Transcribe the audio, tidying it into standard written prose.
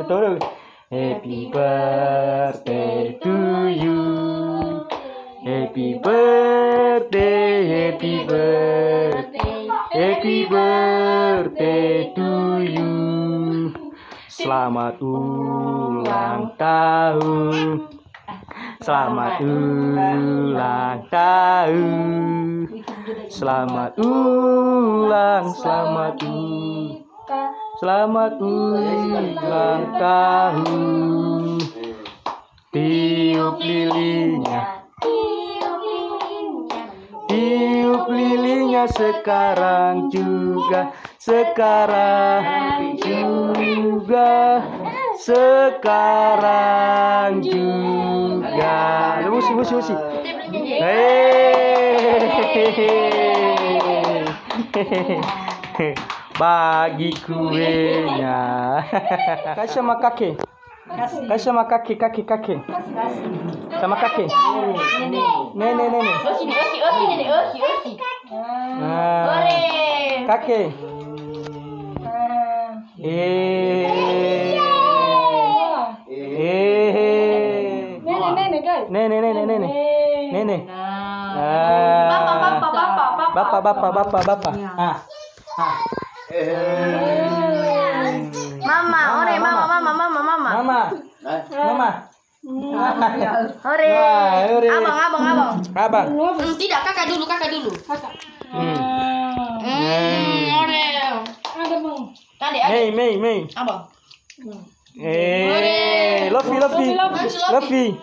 Betul. Happy birthday to you. Happy birthday, happy birthday, happy birthday to you. Selamat ulang tahun. Selamat ulang tahun. Selamat ulang tahun. Tiup lilinnya sekarang juga. Musik. Bagi kuenya. Kasih sama kakek. Sama kakek. Nenek. Osi. Kakek. Nenek. Bapak. Mama. Ore. Abang. Tidak, kakak dulu. Ore. Mei. Abang. Lovey.